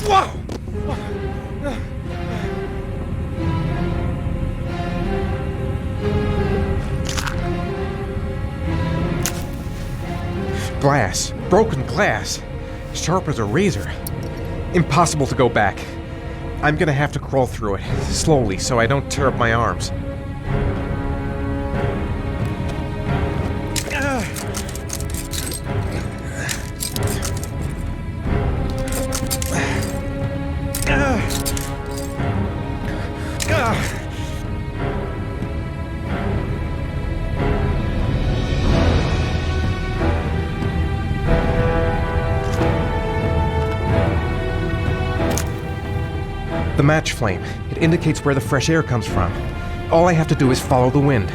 Whoa! Glass. Broken glass. Sharp as a razor. Impossible to go back. I'm gonna have to crawl through it, slowly, so I don't tear up my arms. The match flame. It indicates where the fresh air comes from. All I have to do is follow the wind.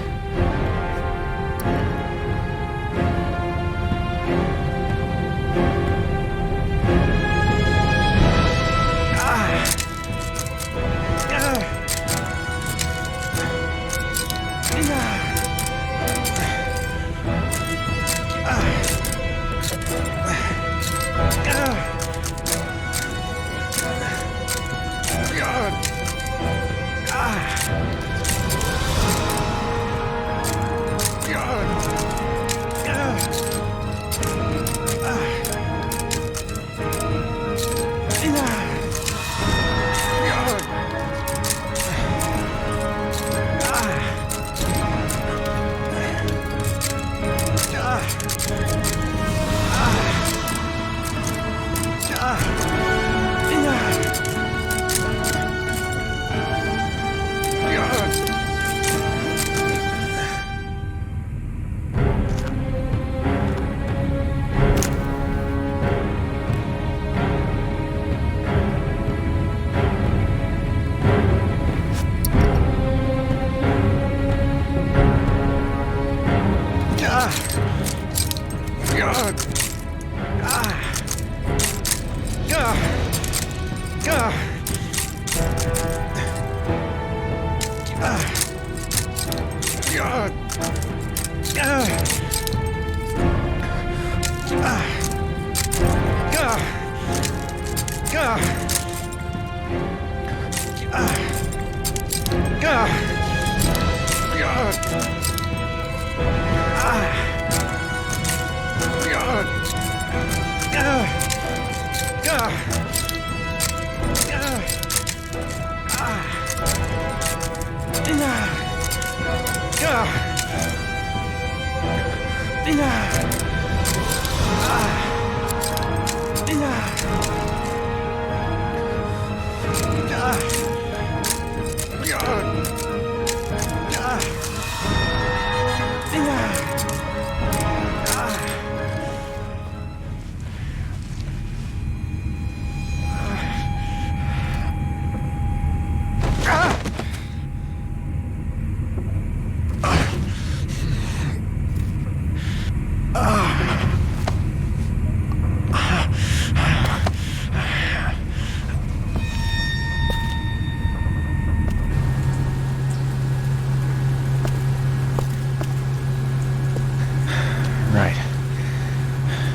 Right.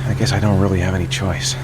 I guess I don't really have any choice.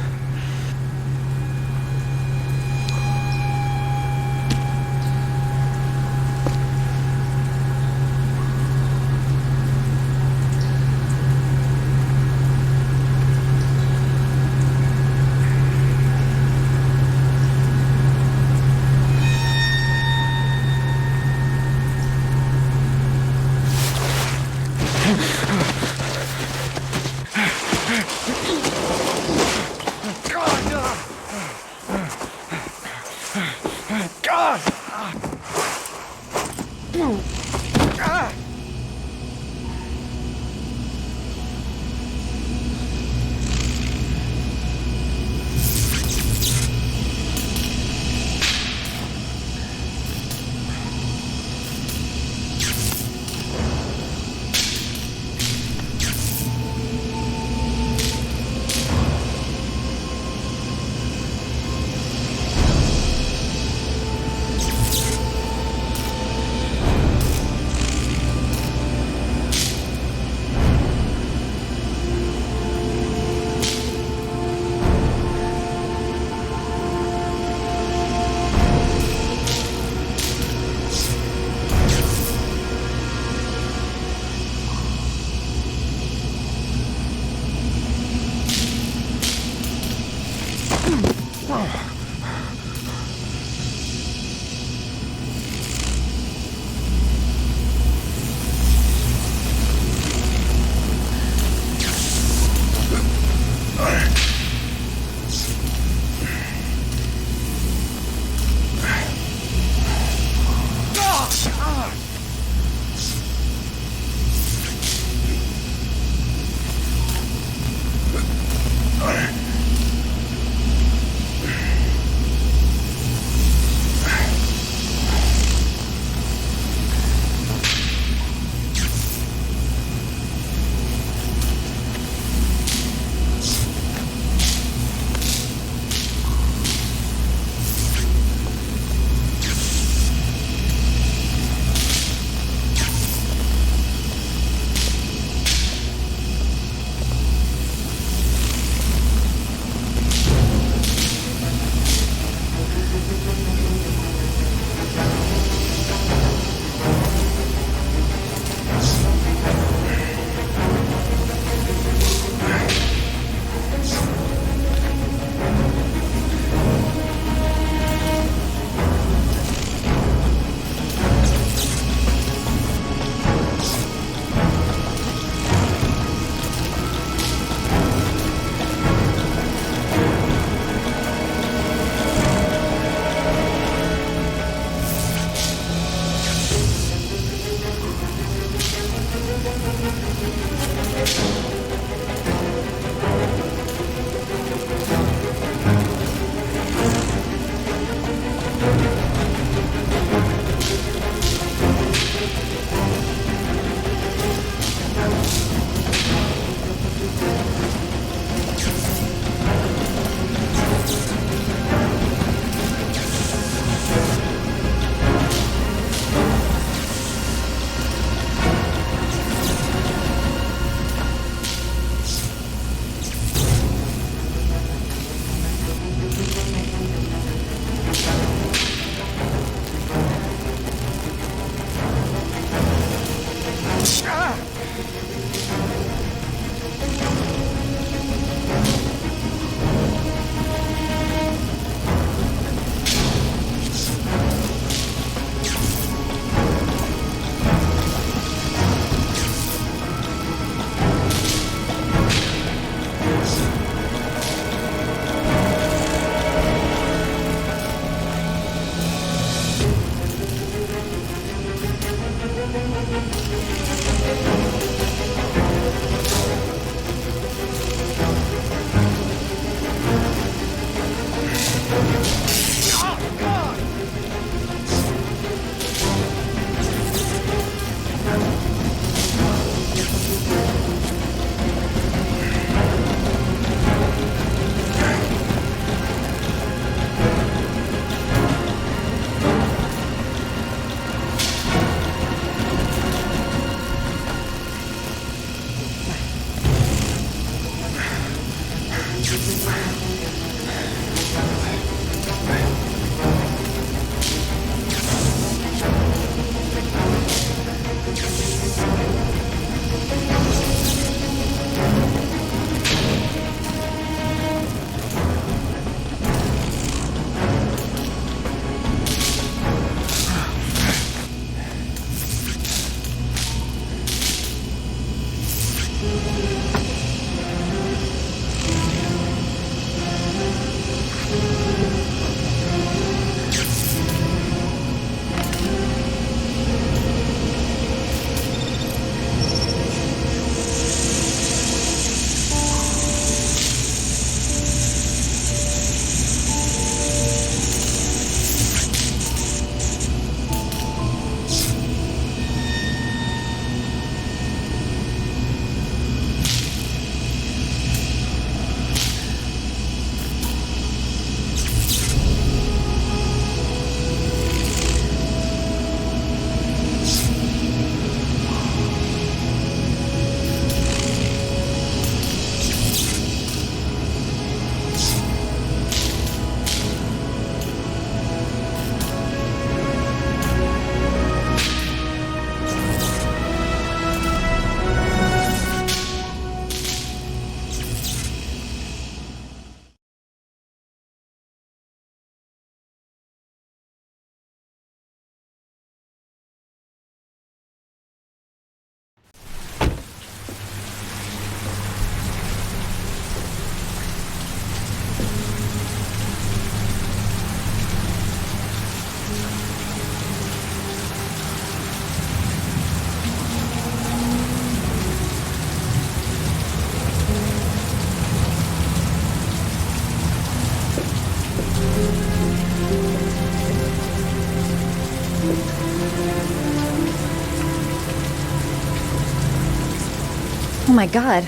Oh my god.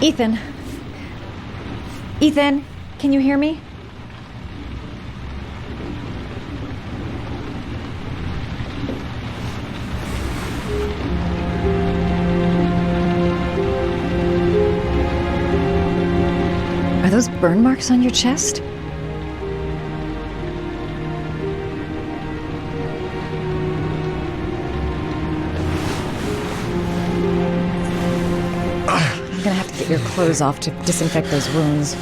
Ethan. Ethan, can you hear me? Are those burn marks on your chest? I'm gonna have to get your clothes off to disinfect those wounds.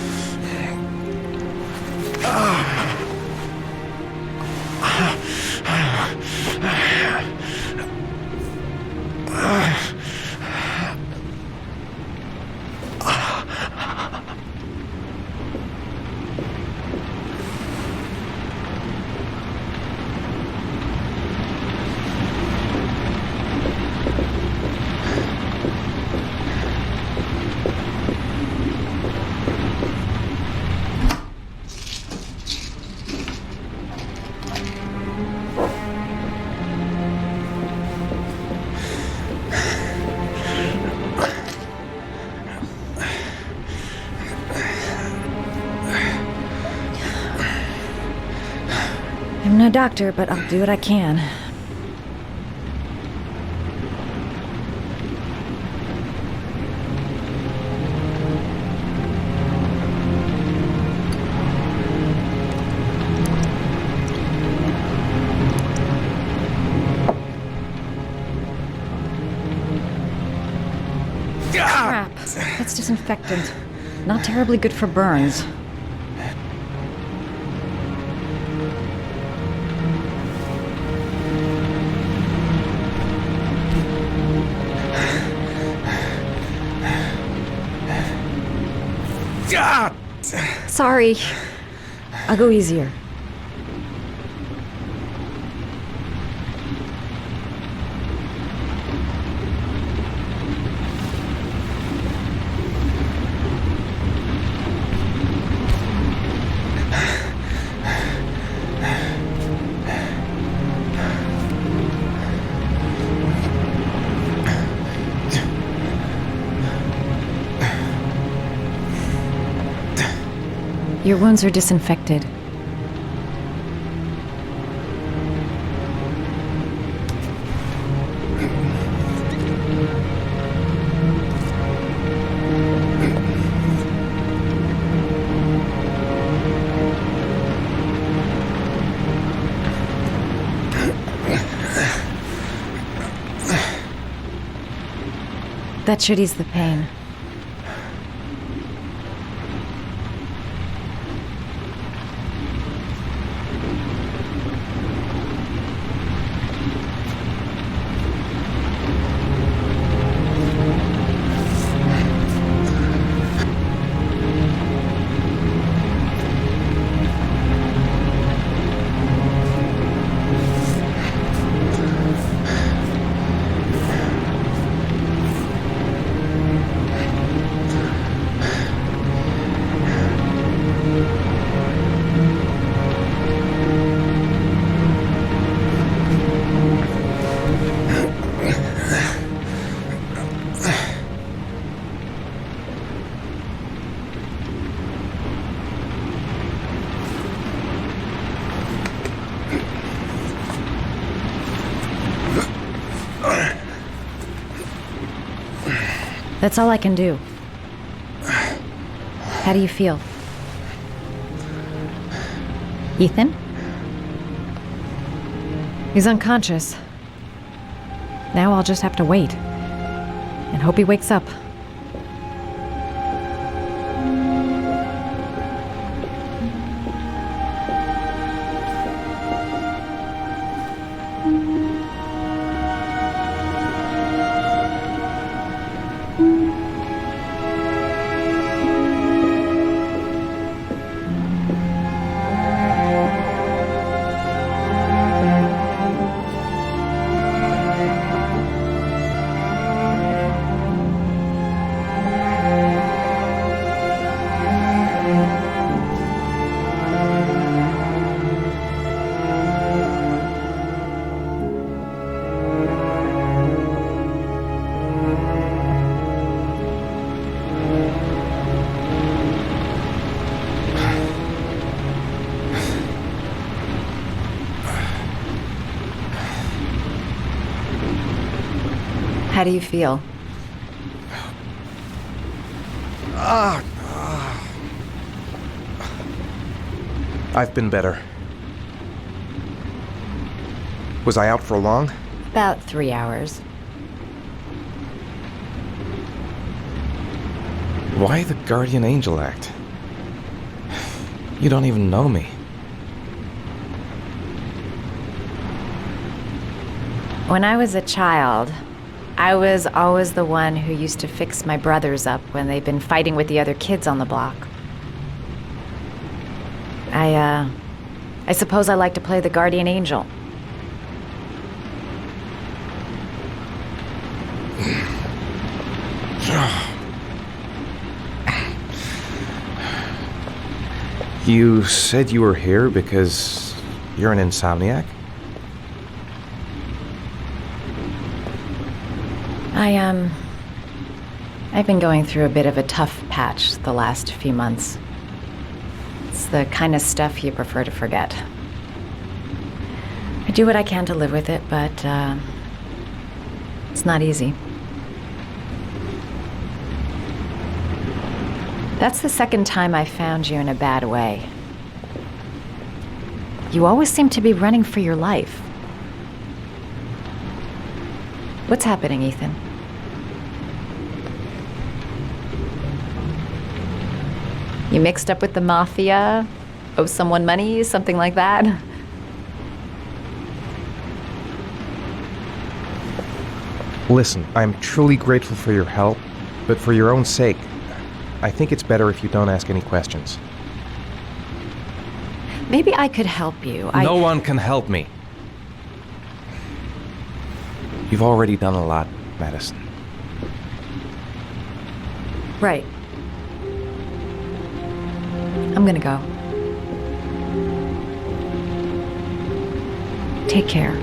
I'm no doctor, but I'll do what I can. Crap. That's disinfectant. Not terribly good for burns. Sorry. I'll go easier. Your wounds are disinfected. That should ease the pain. That's all I can do. How do you feel? Ethan? He's unconscious. Now I'll just have to wait. And hope he wakes up. How do you feel? I've been better. Was I out for long? About 3 hours. Why the guardian angel act? You don't even know me. When I was a child, I was always the one who used to fix my brothers up when they'd been fighting with the other kids on the block. I suppose I like to play the guardian angel. You said you were here because you're an insomniac? I've been going through a bit of a tough patch the last few months. It's the kind of stuff you prefer to forget. I do what I can to live with it, but it's not easy. That's the second time I found you in a bad way. You always seem to be running for your life. What's happening, Ethan? You mixed up with the mafia? Owe someone money? Something like that? Listen, I'm truly grateful for your help, but for your own sake, I think it's better if you don't ask any questions. Maybe I could help you. No one can help me. You've already done a lot, Madison. Right. I'm gonna go. Take care.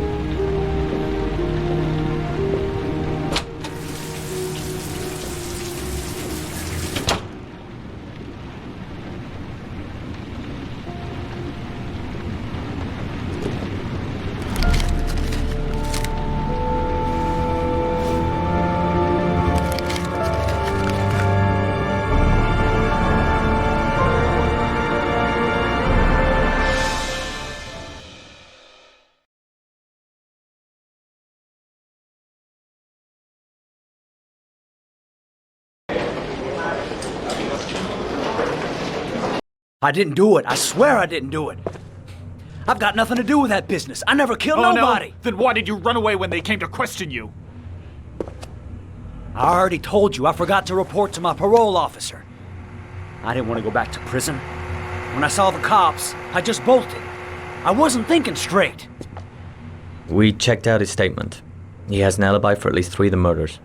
I didn't do it. I swear I didn't do it. I've got nothing to do with that business. I never killed nobody. No? Then why did you run away when they came to question you? I already told you I forgot to report to my parole officer. I didn't want to go back to prison. When I saw the cops, I just bolted. I wasn't thinking straight. We checked out his statement. He has an alibi for at least 3 of the murders.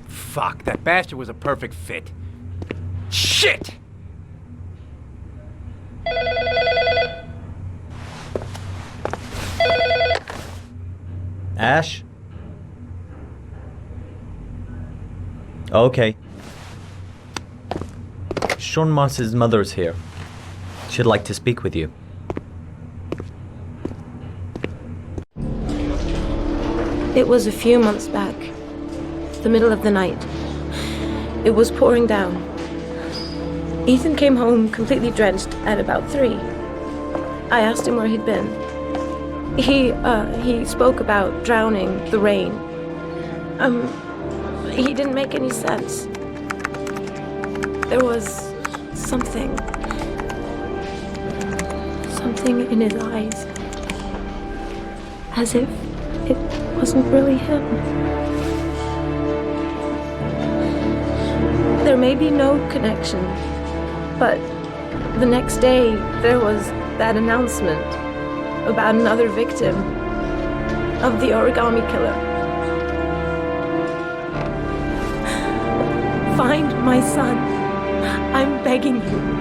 Fuck, that bastard was a perfect fit. Shit! Ash? Okay. Sean Moss's mother's here. She'd like to speak with you. It was a few months back, the middle of the night. It was pouring down. Ethan came home completely drenched at about 3. I asked him where he'd been. He spoke about drowning, the rain. He didn't make any sense. There was something in his eyes. As if it wasn't really him. There may be no connection, but the next day there was that announcement about another victim of the origami killer. Find my son. I'm begging you.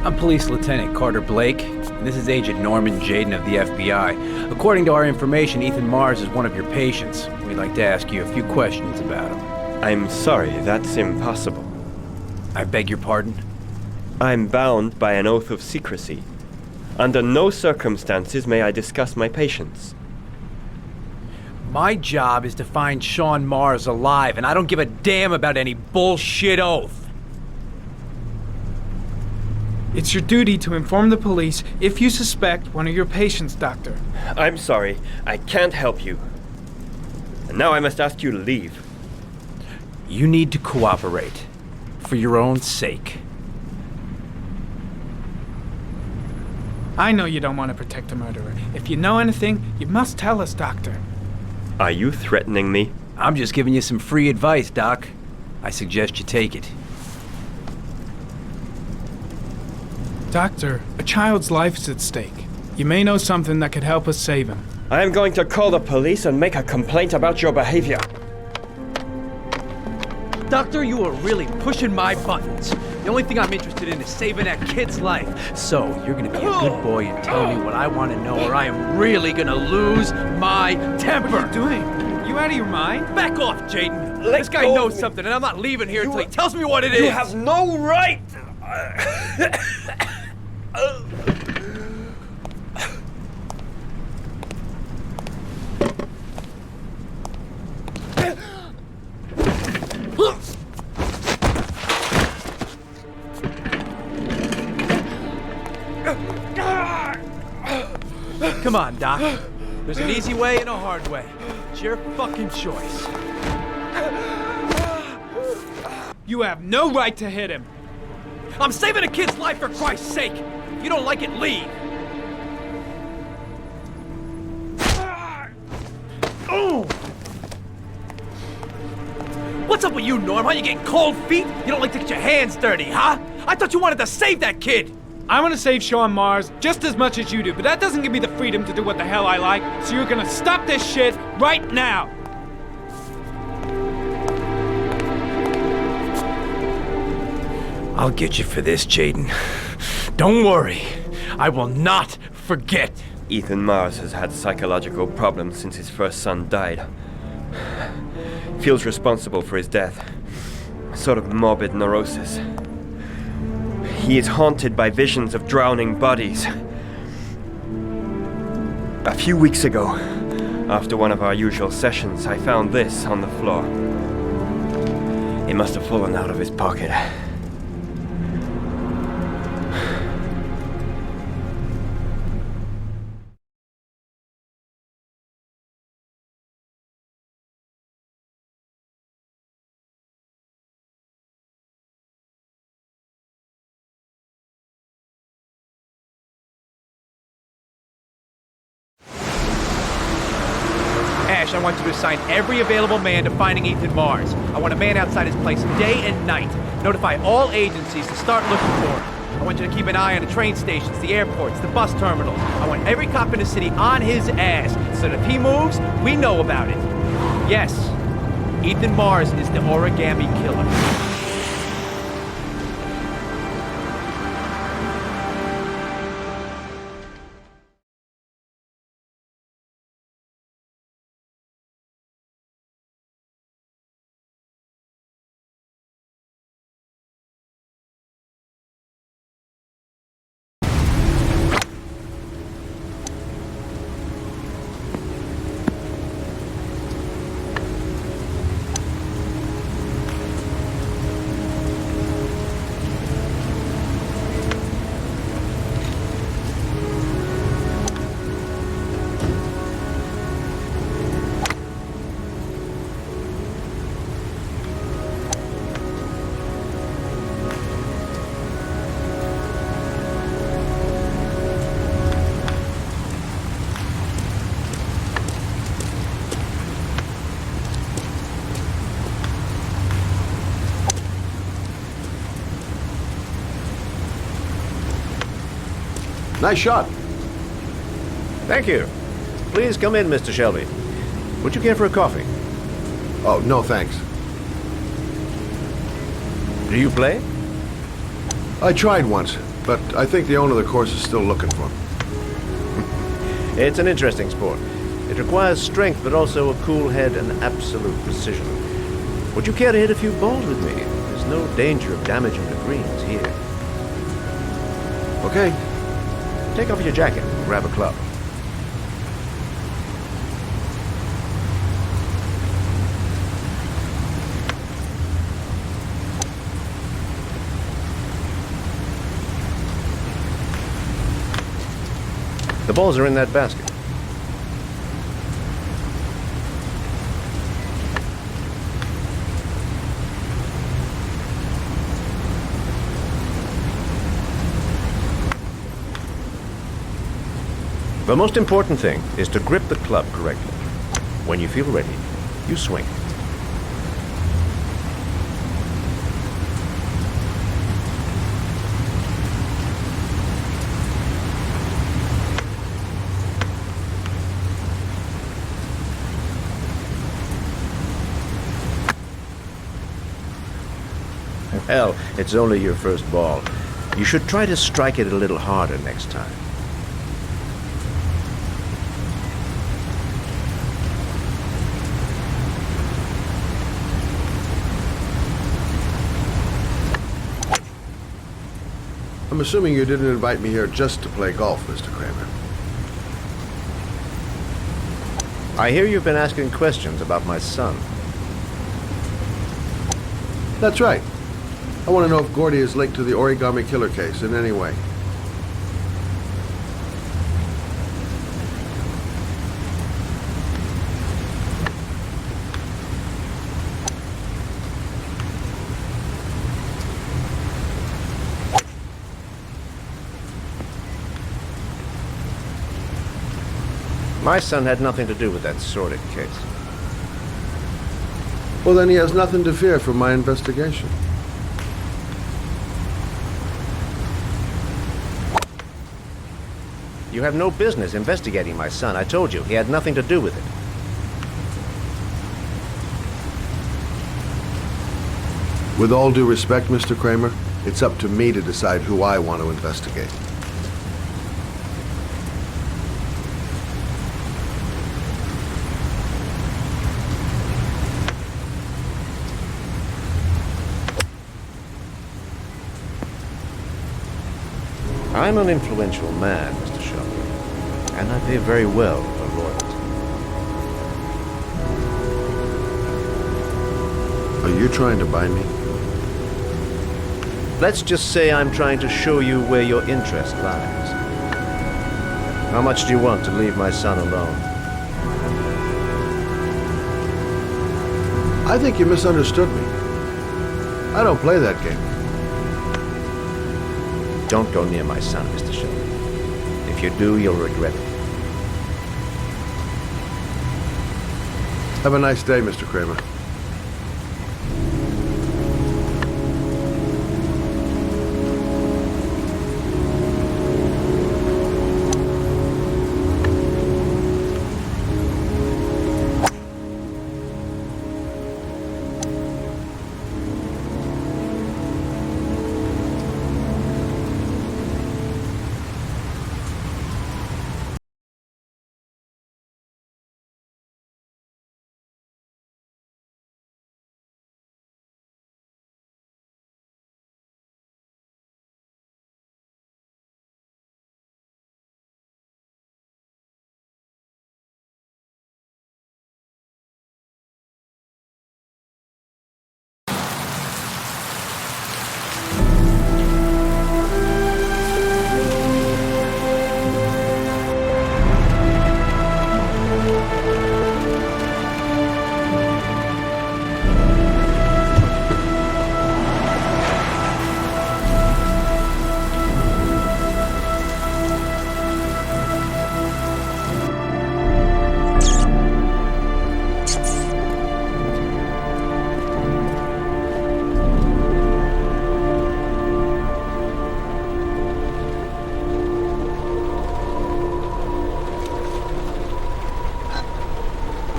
I'm Police Lieutenant Carter Blake, and this is Agent Norman Jaden of the FBI. According to our information, Ethan Mars is one of your patients. We'd like to ask you a few questions about him. I'm sorry, that's impossible. I beg your pardon? I'm bound by an oath of secrecy. Under no circumstances may I discuss my patients. My job is to find Sean Mars alive, and I don't give a damn about any bullshit oath. It's your duty to inform the police if you suspect one of your patients, Doctor. I'm sorry, I can't help you. And now I must ask you to leave. You need to cooperate, for your own sake. I know you don't want to protect a murderer. If you know anything, you must tell us, Doctor. Are you threatening me? I'm just giving you some free advice, Doc. I suggest you take it. Doctor, a child's life is at stake. You may know something that could help us save him. I am going to call the police and make a complaint about your behavior. Doctor, you are really pushing my buttons. The only thing I'm interested in is saving that kid's life. So, you're gonna be a good boy and tell me what I want to know, or I am really gonna lose my temper. What are you doing? You out of your mind? Back off, Jaden. Let This guy go knows of me. something, and I'm not leaving here until he tells me what it is. You have no right! Come on, Doc. There's an easy way and a hard way. It's your fucking choice. You have no right to hit him. I'm saving a kid's life for Christ's sake. If you don't like it, leave. What's up with you, Norm? How you getting cold feet? You don't like to get your hands dirty, huh? I thought you wanted to save that kid. I want to save Sean Mars just as much as you do, but that doesn't give me the freedom to do what the hell I like, so you're gonna stop this shit right now! I'll get you for this, Jaden. Don't worry. I will not forget. Ethan Mars has had psychological problems since his first son died. Feels responsible for his death. A sort of morbid neurosis. He is haunted by visions of drowning bodies. A few weeks ago, after one of our usual sessions, I found this on the floor. It must have fallen out of his pocket. Ash, I want you to assign every available man to finding Ethan Mars. I want a man outside his place day and night. Notify all agencies to start looking for him. I want you to keep an eye on the train stations, the airports, the bus terminals. I want every cop in the city on his ass, so that if he moves, we know about it. Yes, Ethan Mars is the origami killer. Nice shot. Thank you. Please come in, Mr. Shelby. Would you care for a coffee? Oh, no thanks. Do you play? I tried once, but I think the owner of the course is still looking for me. It's an interesting sport. It requires strength, but also a cool head and absolute precision. Would you care to hit a few balls with me? There's no danger of damaging the greens here. Okay. Take off your jacket and grab a club. The balls are in that basket. The most important thing is to grip the club correctly. When you feel ready, you swing. Hell, it's only your first ball. You should try to strike it a little harder next time. I'm assuming you didn't invite me here just to play golf, Mr. Kramer. I hear you've been asking questions about my son. That's right. I want to know if Gordy is linked to the Origami Killer case in any way. My son had nothing to do with that sordid case. Well, then he has nothing to fear from my investigation. You have no business investigating my son. I told you, he had nothing to do with it. With all due respect, Mr. Kramer, it's up to me to decide who I want to investigate. I'm an influential man, Mr. Shelby, and I pay very well for loyalty. Are you trying to buy me? Let's just say I'm trying to show you where your interest lies. How much do you want to leave my son alone? I think you misunderstood me. I don't play that game. Don't go near my son, Mr. Shelby. If you do, you'll regret it. Have a nice day, Mr. Kramer.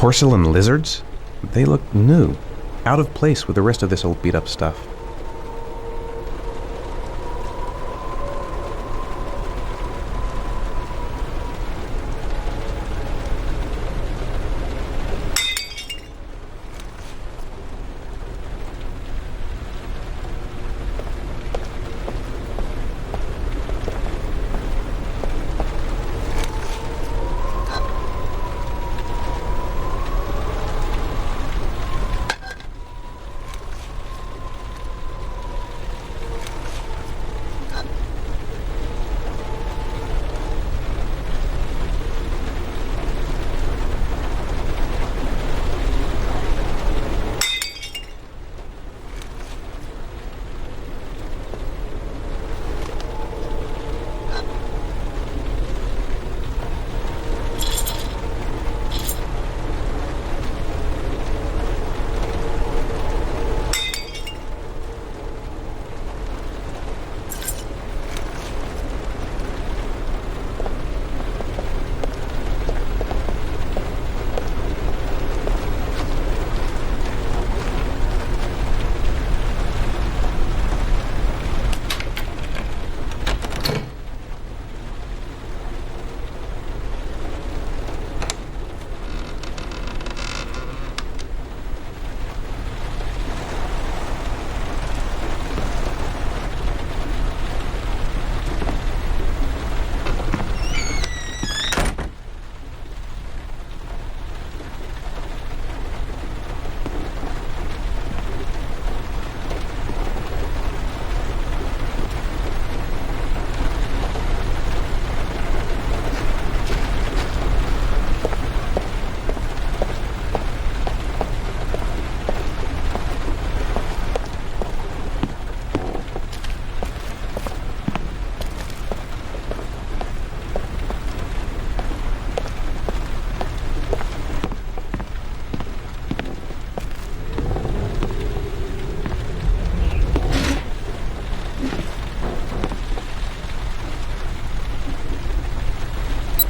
Porcelain lizards? They look new, out of place with the rest of this old beat-up stuff.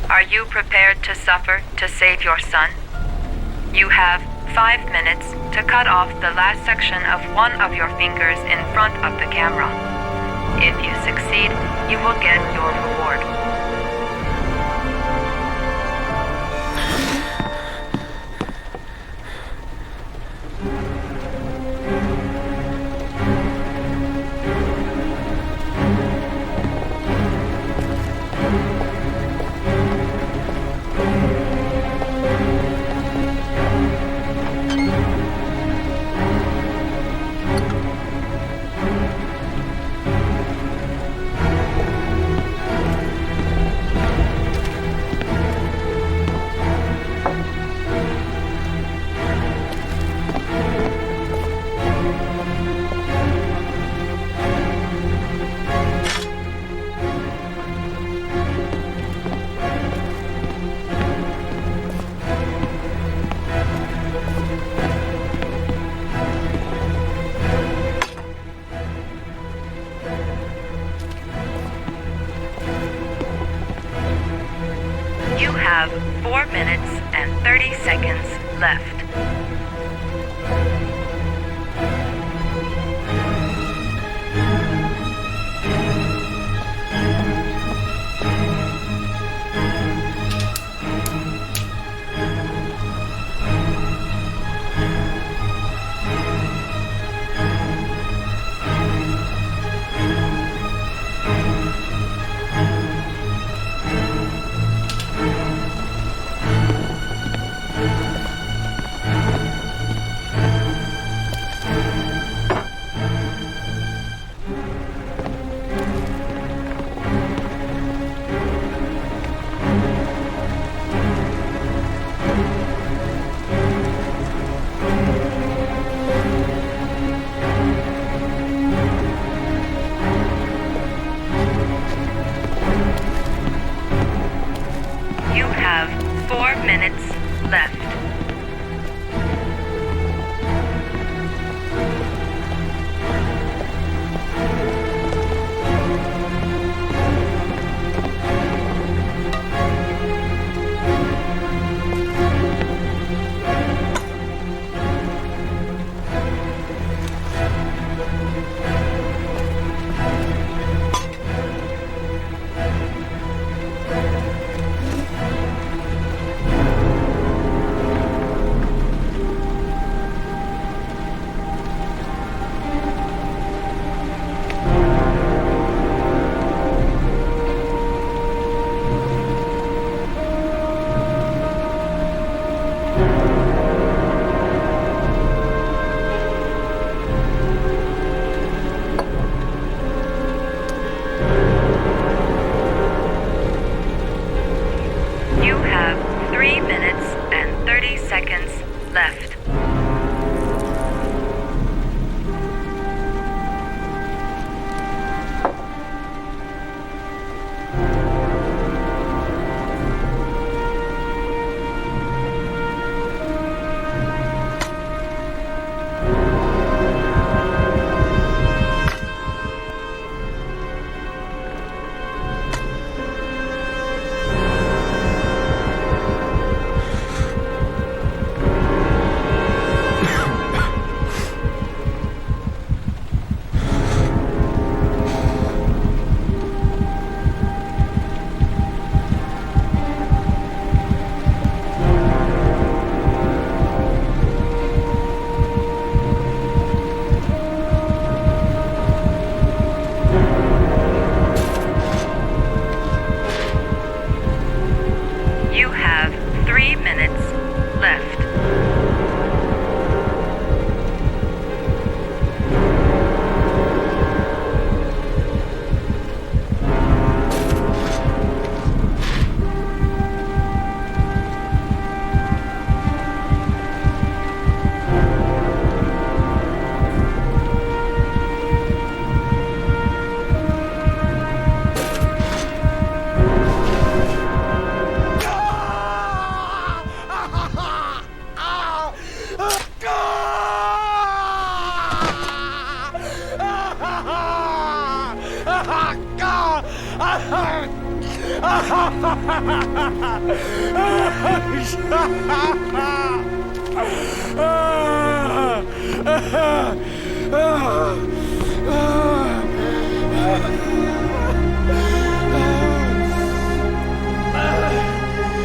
Are you prepared to suffer to save your son? You have 5 minutes to cut off the last section of one of your fingers in front of the camera. If you succeed, you will get your reward. You have 4 minutes and 30 seconds left.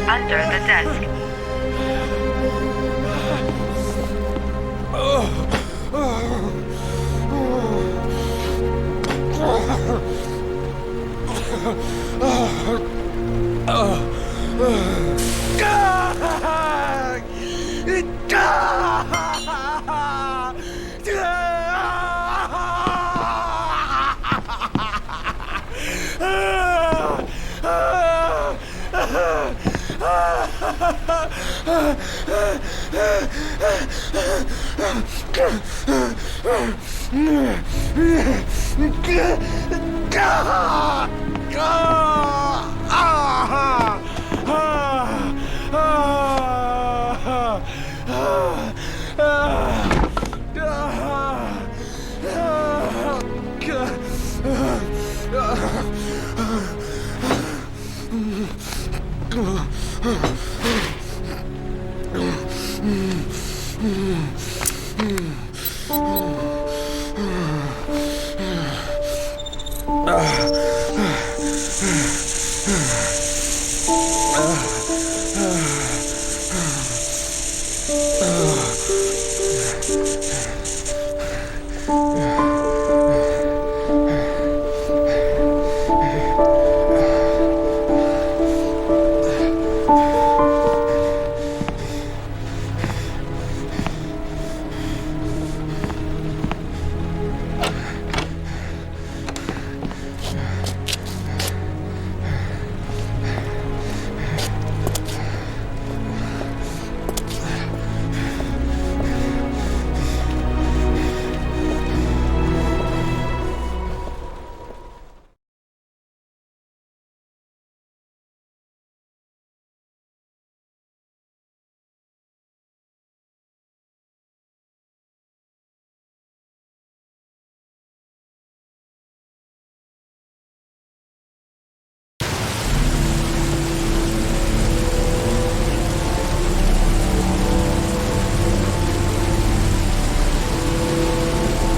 Under the desk.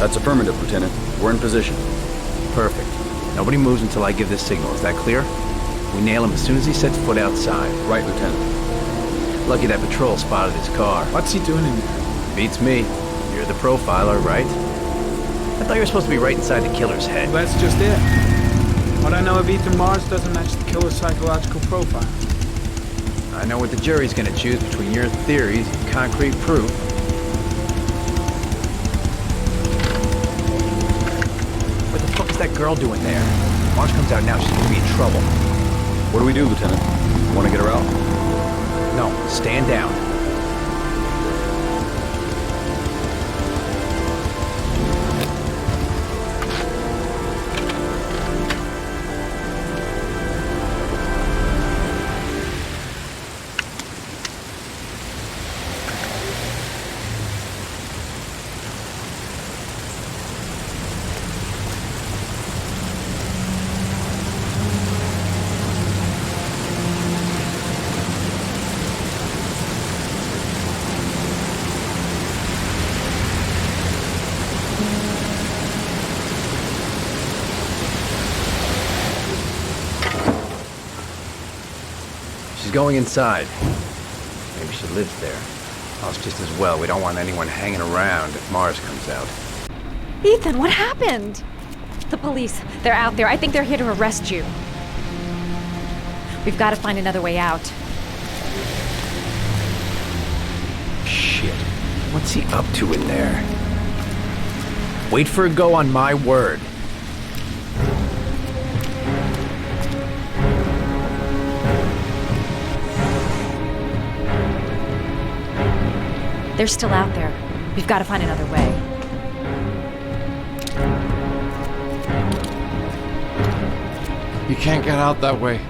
That's affirmative, Lieutenant. We're in position. Perfect. Nobody moves until I give the signal. Is that clear? We nail him as soon as he sets foot outside. Right, Lieutenant. Lucky that patrol spotted his car. What's he doing in there? Beats me. You're the profiler, right? I thought you were supposed to be right inside the killer's head. Well, that's just it. What I know of Ethan Mars doesn't match the killer's psychological profile. I know what the jury's gonna choose between your theories and concrete proof. What the fuck is that girl doing there? If Mars comes out now, she's gonna be in trouble. What do we do, Lieutenant? Want to get her out? No, stand down. Going inside. Maybe she lives there. Oh, it's just as well. We don't want anyone hanging around if Mars comes out. Ethan, what happened? The police. They're out there. I think they're here to arrest you. We've got to find another way out. Shit. What's he up to in there? Wait for a go on my word. They're still out there. We've got to find another way. You can't get out that way.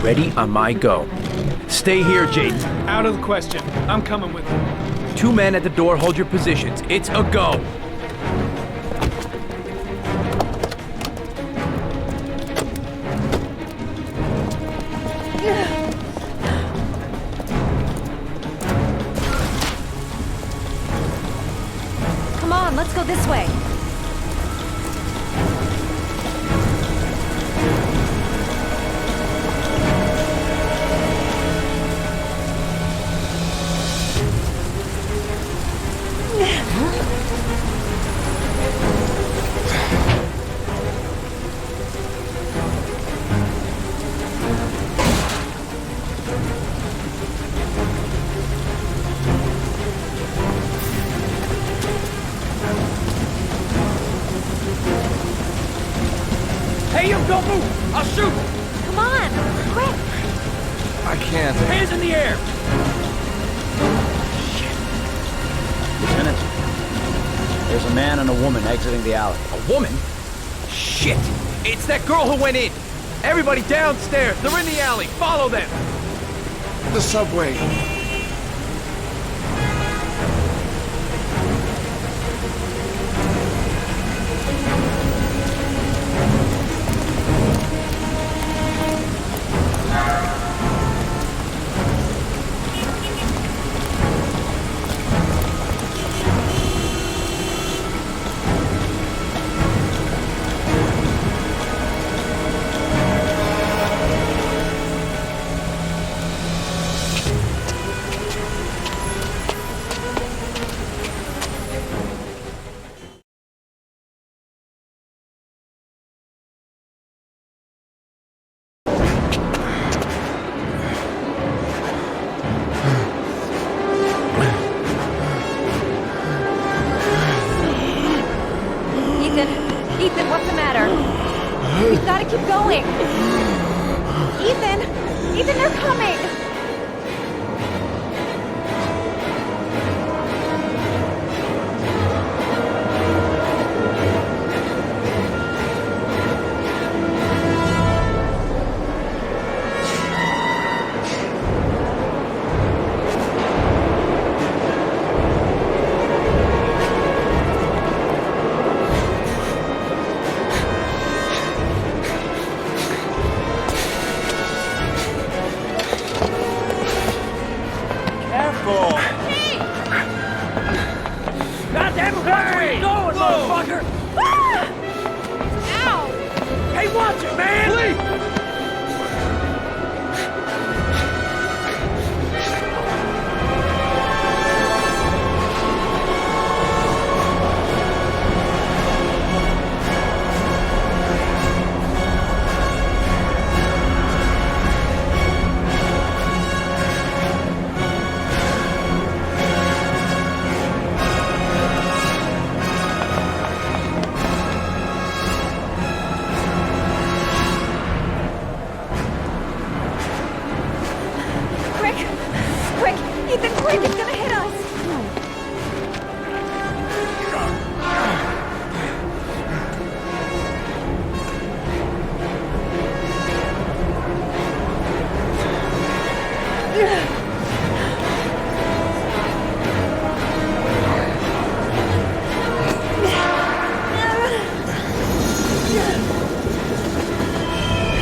Ready on my go. Stay here, Jaden. Out of the question. I'm coming with you. 2 men at the door, hold your positions. It's a go. Come on, let's go this way. Hey, you don't move! I'll shoot! Come on, quick! I can't. Hands in the air! Lieutenant, there's a man and a woman exiting the alley. A woman? Shit! It's that girl who went in! Everybody downstairs! They're in the alley! Follow them! The subway. Ethan, what's the matter? We've got to keep going. Ethan, they're coming. Ethan, quick, it's gonna hit us!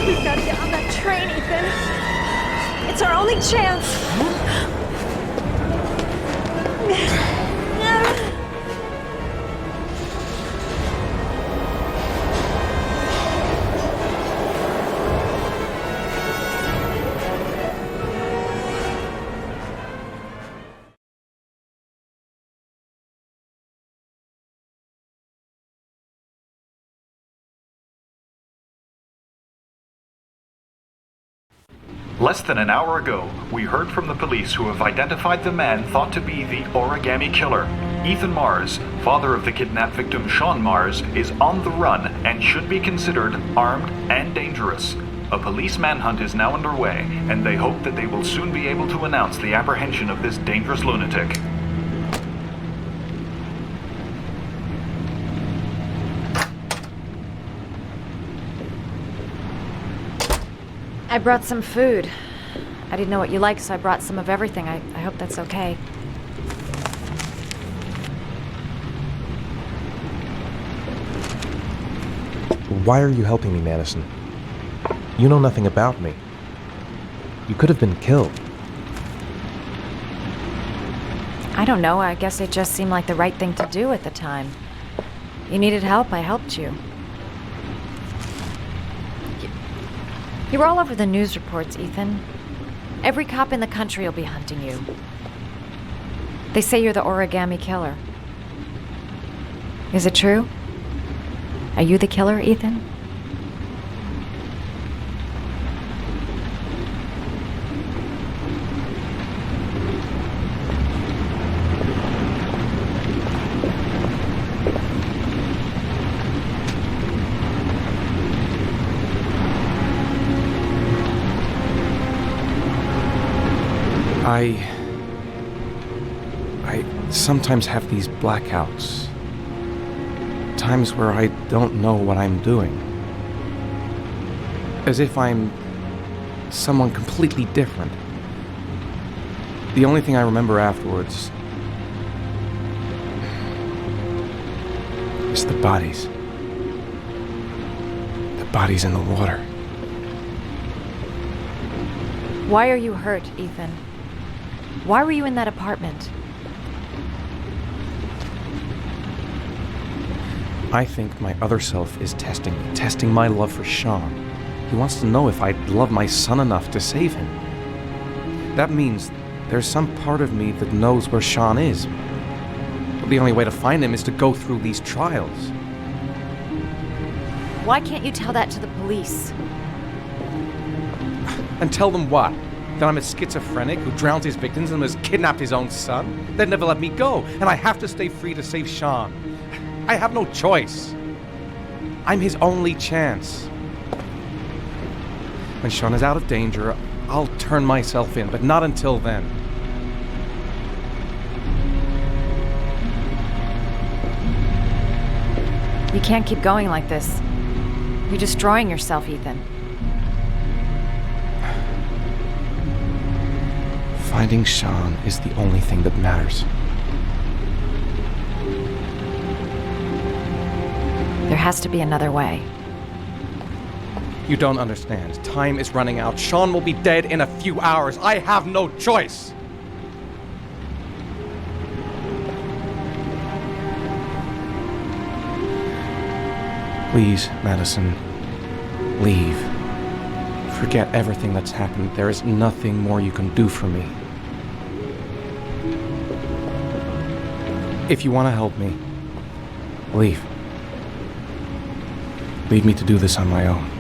We've got to get on that train, Ethan. It's our only chance. Less than an hour ago, we heard from the police who have identified the man thought to be the origami killer. Ethan Mars, father of the kidnapped victim Sean Mars, is on the run and should be considered armed and dangerous. A police manhunt is now underway, and they hope that they will soon be able to announce the apprehension of this dangerous lunatic. I brought some food. I didn't know what you liked, so I brought some of everything. I hope that's okay. Why are you helping me, Madison? You know nothing about me. You could have been killed. I don't know. I guess it just seemed like the right thing to do at the time. You needed help, I helped you. You were all over the news reports, Ethan. Every cop in the country will be hunting you. They say you're the origami killer. Is it true? Are you the killer, Ethan? I sometimes have these blackouts. Times where I don't know what I'm doing. As if I'm someone completely different. The only thing I remember afterwards is the bodies. The bodies in the water. Why are you hurt, Ethan? Why were you in that apartment? I think my other self is testing my love for Sean. He wants to know if I love my son enough to save him. That means there's some part of me that knows where Sean is. But the only way to find him is to go through these trials. Why can't you tell that to the police? And tell them what? That I'm a schizophrenic who drowned his victims and has kidnapped his own son? They'd never let me go, and I have to stay free to save Sean. I have no choice. I'm his only chance. When Sean is out of danger, I'll turn myself in, but not until then. You can't keep going like this. You're destroying yourself, Ethan. Finding Sean is the only thing that matters. There has to be another way. You don't understand. Time is running out. Sean will be dead in a few hours. I have no choice. Please, Madison, leave. Forget everything that's happened. There is nothing more you can do for me. If you want to help me, leave. Leave me to do this on my own.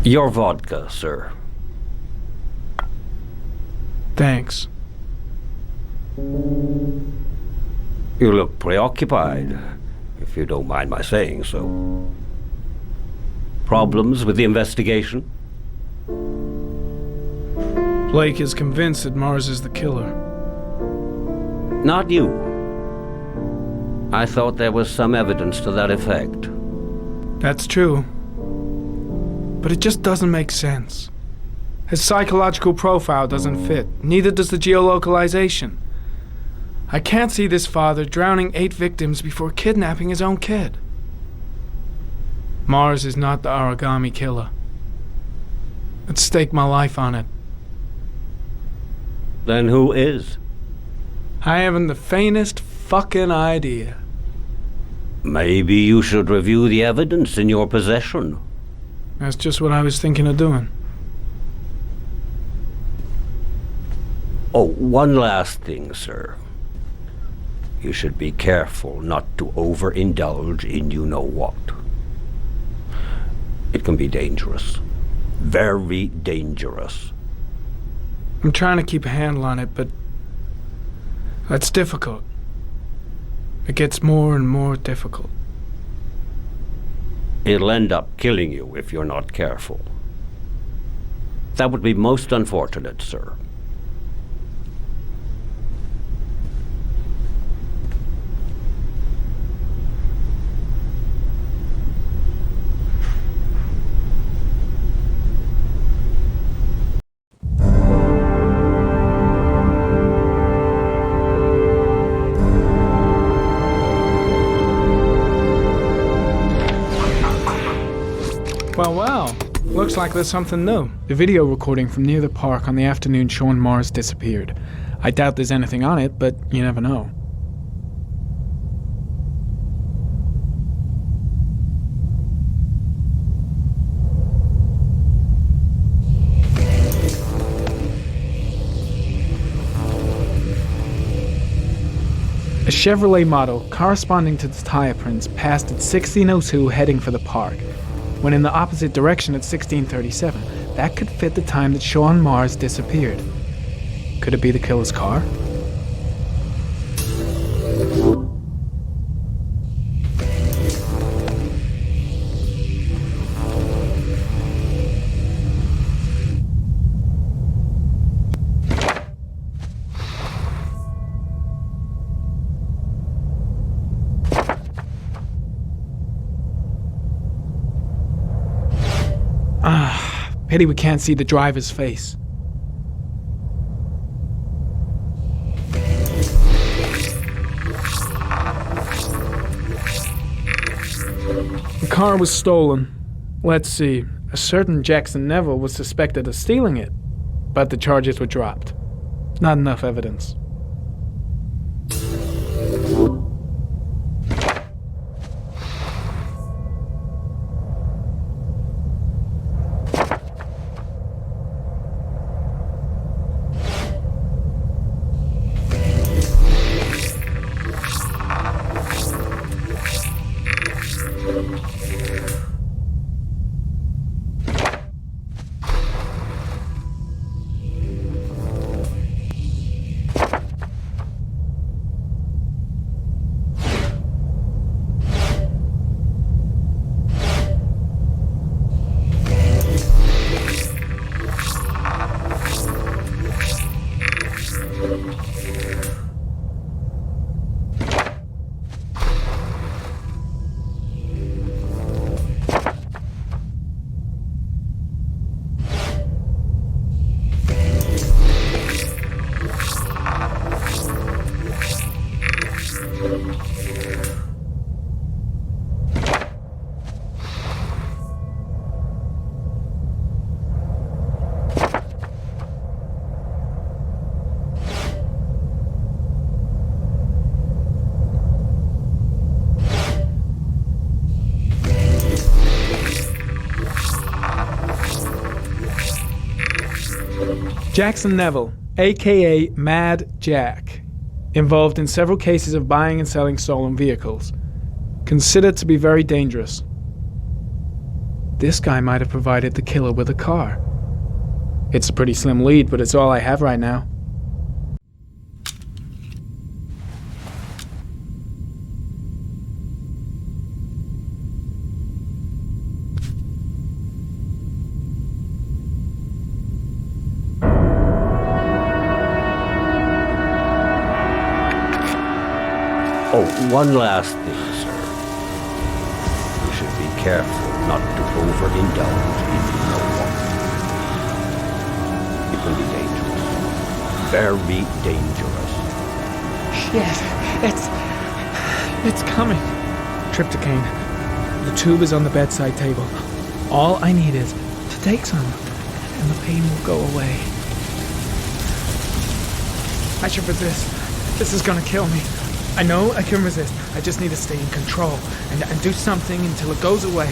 Your vodka, sir. Thanks. You look preoccupied, if you don't mind my saying so. Problems with the investigation? Blake is convinced that Mars is the killer. Not you. I thought there was some evidence to that effect. That's true. But it just doesn't make sense. His psychological profile doesn't fit. Neither does the geolocalization. I can't see this father drowning 8 victims before kidnapping his own kid. Mars is not the origami killer. I'd stake my life on it. Then who is? I haven't the faintest fucking idea. Maybe you should review the evidence in your possession. That's just what I was thinking of doing. Oh, one last thing, sir. You should be careful not to overindulge in you-know-what. It can be dangerous. Very dangerous. I'm trying to keep a handle on it, but that's difficult. It gets more and more difficult. It'll end up killing you if you're not careful. That would be most unfortunate, sir. Well, looks like there's something new. The video recording from near the park on the afternoon Sean Mars disappeared. I doubt there's anything on it, but you never know. A Chevrolet model corresponding to the tire prints passed at 16:02 heading for the park. When in the opposite direction at 16:37, that could fit the time that Sean Mars disappeared. Could it be the killer's car? Pity we can't see the driver's face. The car was stolen. Let's see. A certain Jackson Neville was suspected of stealing it, but the charges were dropped. Not enough evidence. Jackson Neville, aka Mad Jack, involved in several cases of buying and selling stolen vehicles, considered to be very dangerous. this guy might have provided the killer with a car. It's a pretty slim lead, but it's all I have right now. Oh, one last thing, sir. You should be careful not to overindulge in marijuana. It can be dangerous. Very dangerous. Shit, it's coming. Trypticane. The tube is on the bedside table. All I need is to take some, and the pain will go away. I should resist. This is gonna kill me. I know I can resist. I just need to stay in control and do something until it goes away.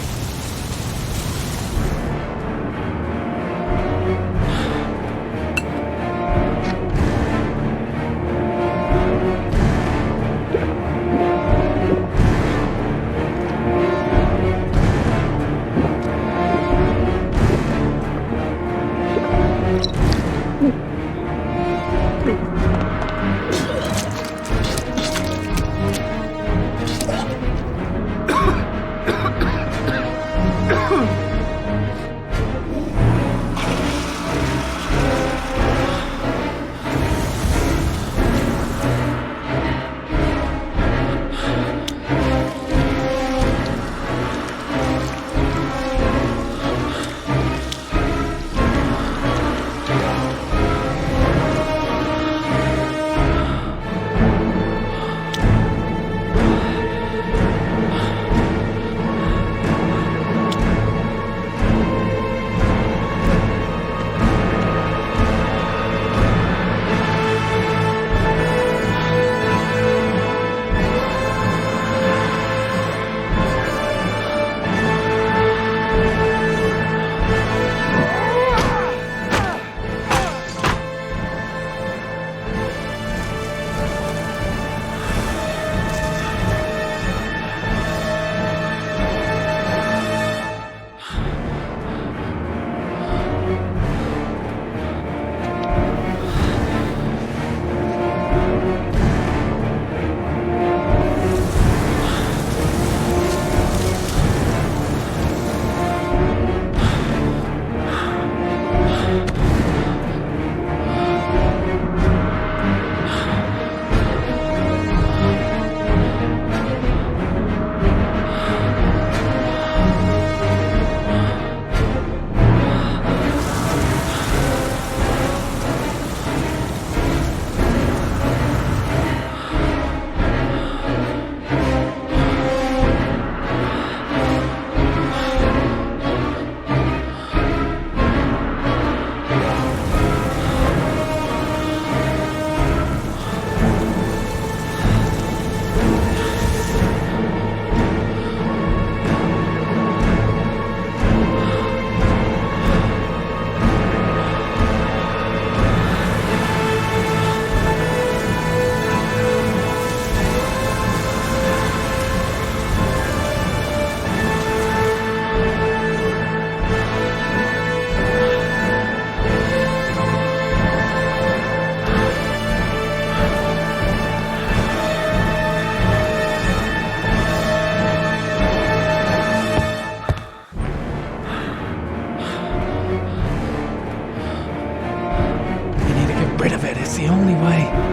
the only way.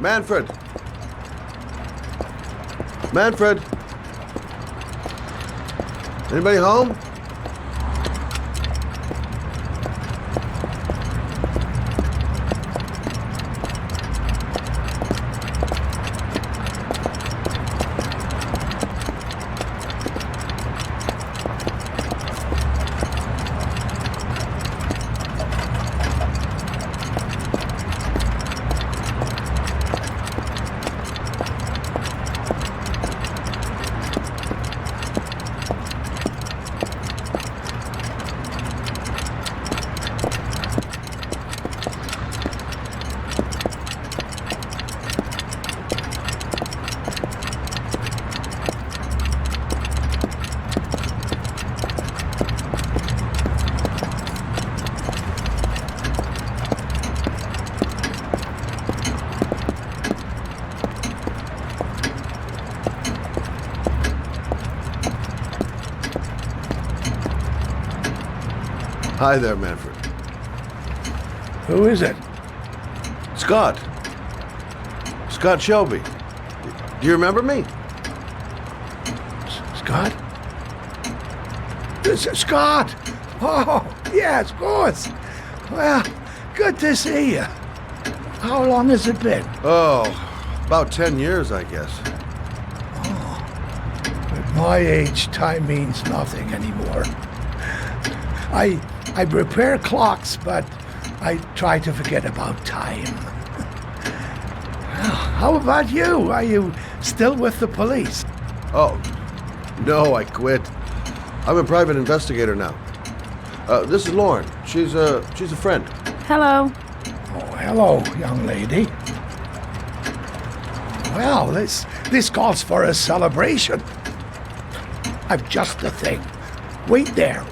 Manfred! Manfred! Anybody home? Hi there, Manfred. Who is it? Scott. Scott Shelby. Do you remember me? Scott? Scott! Oh, yes, of course. Well, good to see you. How long has it been? Oh, about 10 years, I guess. At my age, time means nothing anymore. I repair clocks, but I try to forget about time. How about you? Are you still with the police? Oh, no, I quit. I'm a private investigator now. This is Lauren. She's a friend. Hello. Oh, hello, young lady. Well, this calls for a celebration. I've just the thing. Wait there.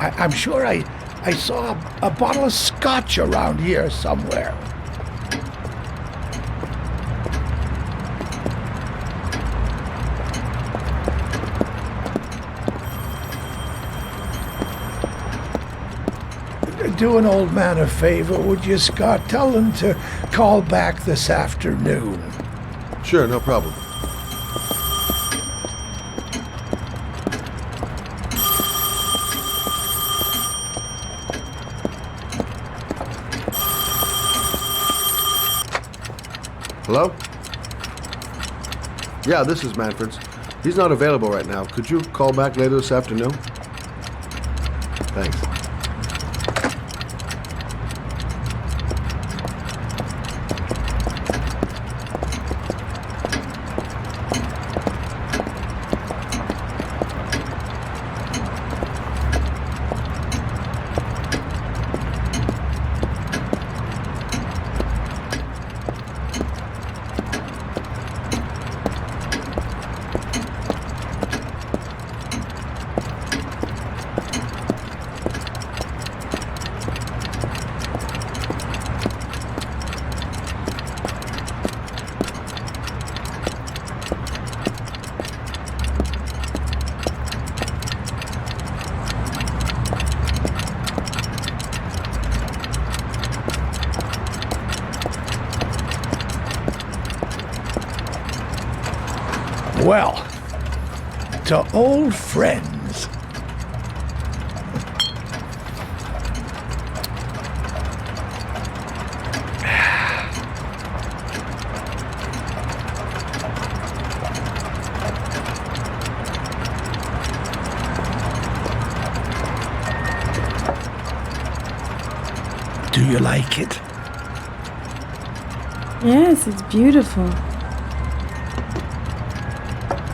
I'm sure I saw a bottle of scotch around here somewhere. Do an old man a favor, would you, Scott? Tell him to call back this afternoon. Sure, no problem. Hello? Yeah, this is Manfred's. He's not available right now. Could you call back later this afternoon? Thanks. Well, to old friends. Do you like it? Yes, it's beautiful.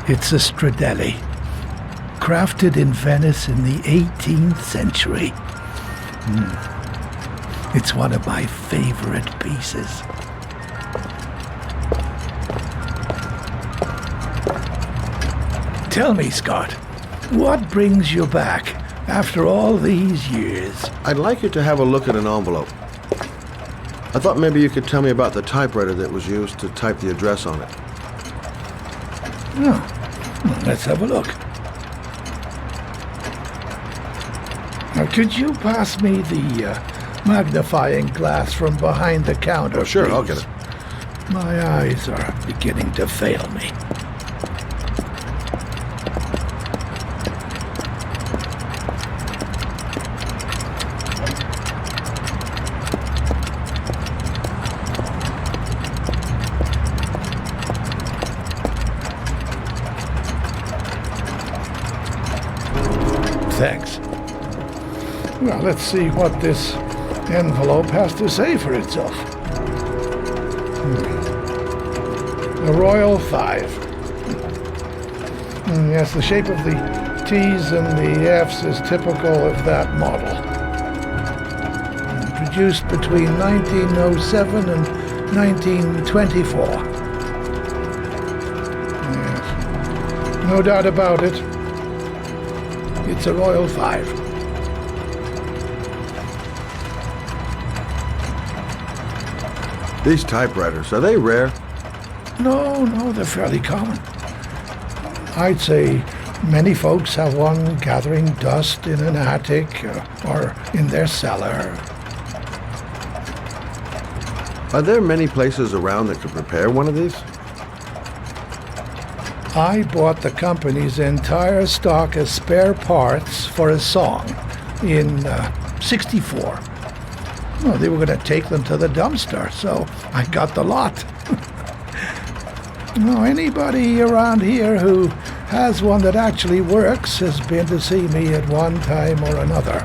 It's a Stradelli, crafted in Venice in the 18th century. It's one of my favorite pieces. Tell me, Scott, what brings you back after all these years? I'd like you to have a look at an envelope. I thought maybe you could tell me about the typewriter that was used to type the address on it. Oh. Let's have a look. Now, could you pass me the magnifying glass from behind the counter, Oh, sure, please? I'll get it. My eyes are beginning to fail me. Thanks. Well, let's see what this envelope has to say for itself. The Royal 5. Yes, the shape of the T's and the F's is typical of that model. Produced between 1907 and 1924. Yes. No doubt about it. It's a Royal 5. These typewriters, are they rare? No, they're fairly common. I'd say many folks have one gathering dust in an attic or in their cellar. Are there many places around that could repair one of these? I bought the company's entire stock of spare parts for a song in '64. Well, they were going to take them to the dumpster, so I got the lot. Anybody around here who has one that actually works has been to see me at one time or another.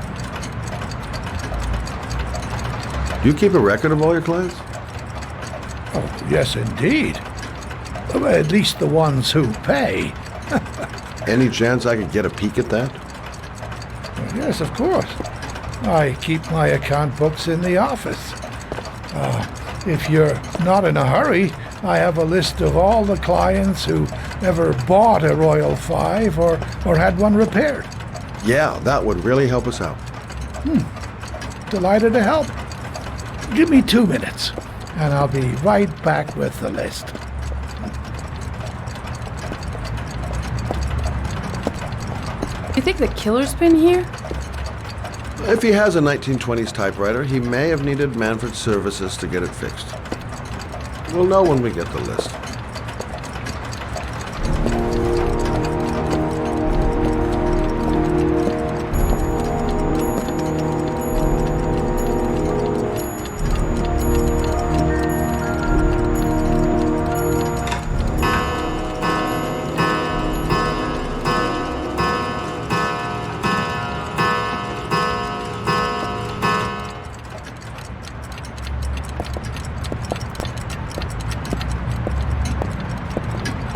Do you keep a record of all your clients? Oh, yes, indeed. At least the ones who pay. Any chance I could get a peek at that? Yes, of course. I keep my account books in the office. If you're not in a hurry, I have a list of all the clients who ever bought a Royal 5 or had one repaired. Yeah, that would really help us out. Delighted to help. Give me 2 minutes, and I'll be right back with the list. You think the killer's been here? If he has a 1920s typewriter, he may have needed Manfred's services to get it fixed. We'll know when we get the list.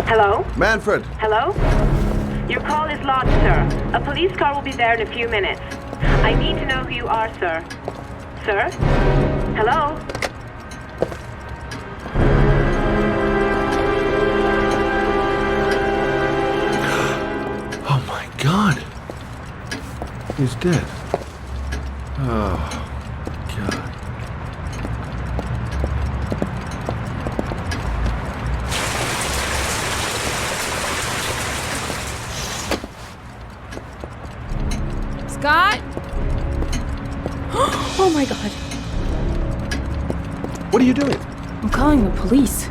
Hello? Manfred! Hello? Your call is lodged, sir. A police car will be there in a few minutes. I need to know who you are, sir. Sir? Hello? Oh my God! He's dead. Oh, God. Scott? Oh my God. What are you doing? I'm calling the police.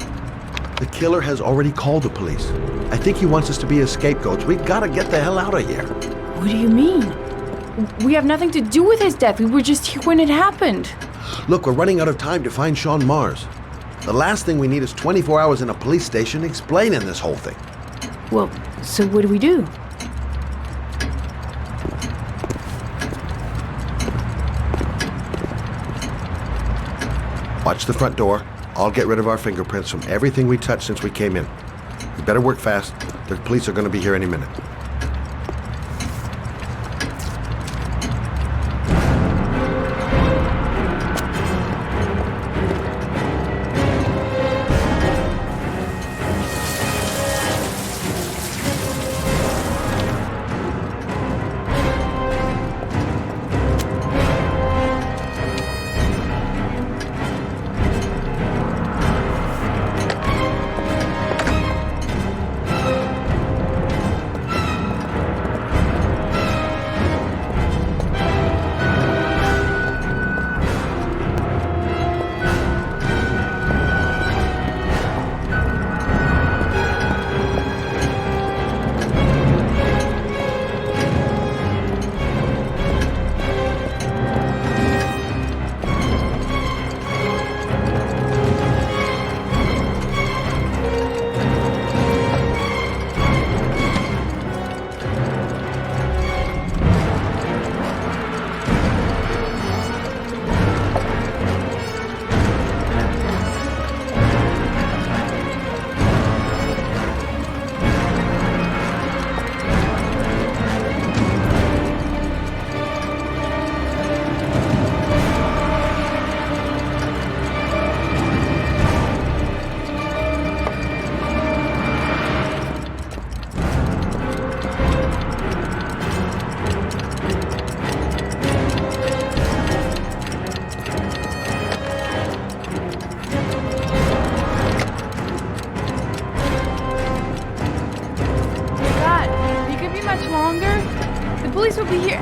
The killer has already called the police. I think he wants us to be his scapegoats. We gotta get the hell out of here. What do you mean? We have nothing to do with his death. We were just here when it happened. Look, we're running out of time to find Sean Mars. The last thing we need is 24 hours in a police station explaining this whole thing. Well, so what do we do? Watch the front door. I'll get rid of our fingerprints from everything we touched since we came in. We better work fast. The police are going to be here any minute.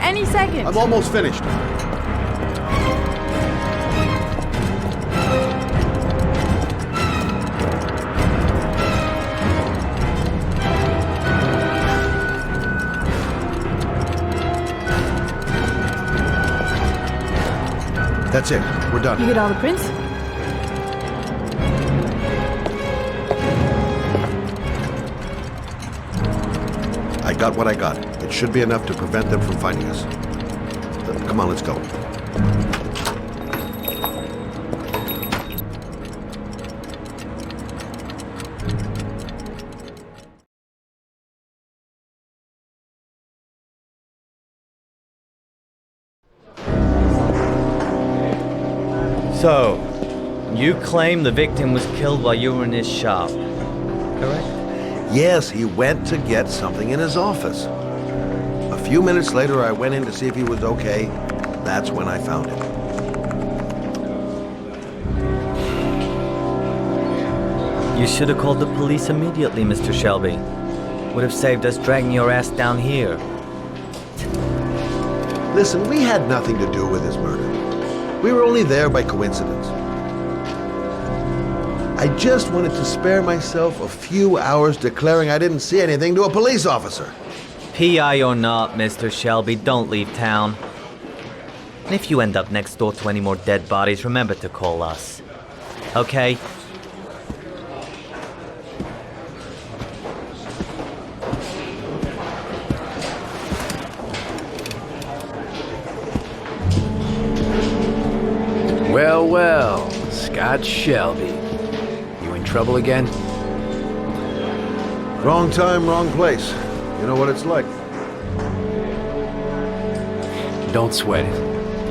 any second. I'm almost finished. That's it. We're done. You get all the prints? I got what I got. It should be enough to prevent them from finding us. Come on, let's go. So, you claim the victim was killed while you were in his shop, correct? Yes, he went to get something in his office. A few minutes later, I went in to see if he was okay. That's when I found him. You should have called the police immediately, Mr. Shelby. Would have saved us dragging your ass down here. Listen, we had nothing to do with his murder. We were only there by coincidence. I just wanted to spare myself a few hours declaring I didn't see anything to a police officer. PI or not, Mr. Shelby, don't leave town. And if you end up next door to any more dead bodies, remember to call us. Okay? Well, well, Scott Shelby. You in trouble again? Wrong time, wrong place. You know what it's like. Don't sweat it.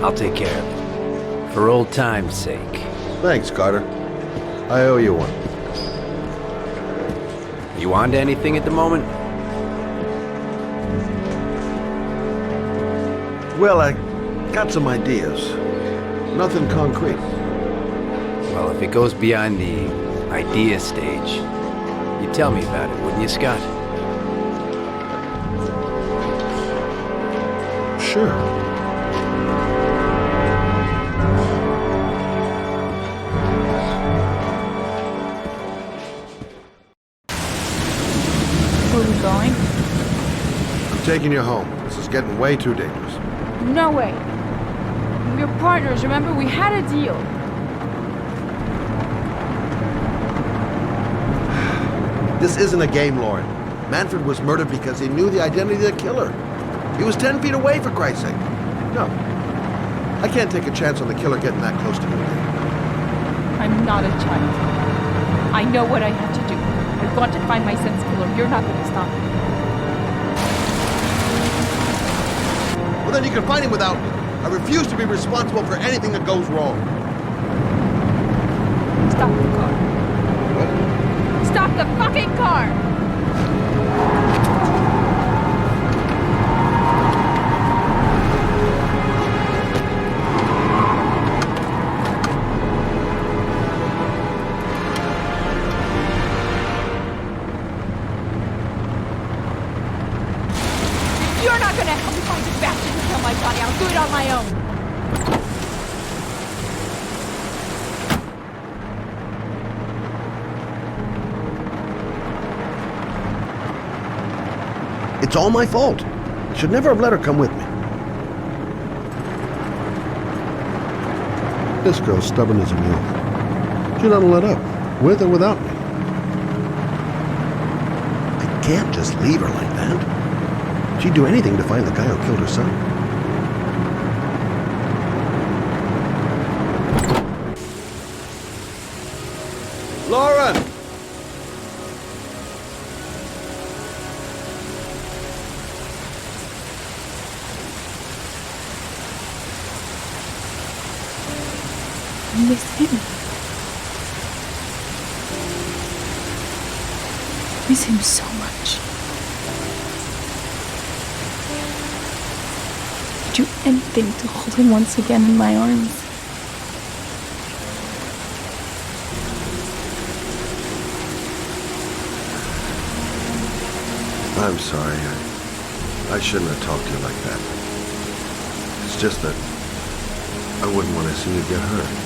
I'll take care of it. For old time's sake. Thanks, Carter. I owe you one. You on to anything at the moment? Well, I got some ideas. Nothing concrete. Well, if it goes beyond the idea stage, you'd tell me about it, wouldn't you, Scott? Sure. Where are we going? I'm taking you home. This is getting way too dangerous. No way. We're partners, remember? We had a deal. This isn't a game, Lauren. Manfred was murdered because he knew the identity of the killer. He was 10 feet away, for Christ's sake. No. I can't take a chance on the killer getting that close to me again. I'm not a child. I know what I have to do. I've got to find my son's killer. You're not going to stop me. Well, then you can find him without me. I refuse to be responsible for anything that goes wrong. Stop the car. What? Stop the fucking car! You're not gonna help me find this bastard and kill my body. I'll do it on my own. It's all my fault. I should never have let her come with me. This girl's stubborn as a mule. She doesn't let up, with or without me. I can't just leave her like that. She'd do anything to find the guy who killed her son. Lauren! I miss him. I miss him so much. I'd do anything to hold him once again in my arms. I'm sorry. I shouldn't have talked to you like that. It's just that I wouldn't want to see you get hurt.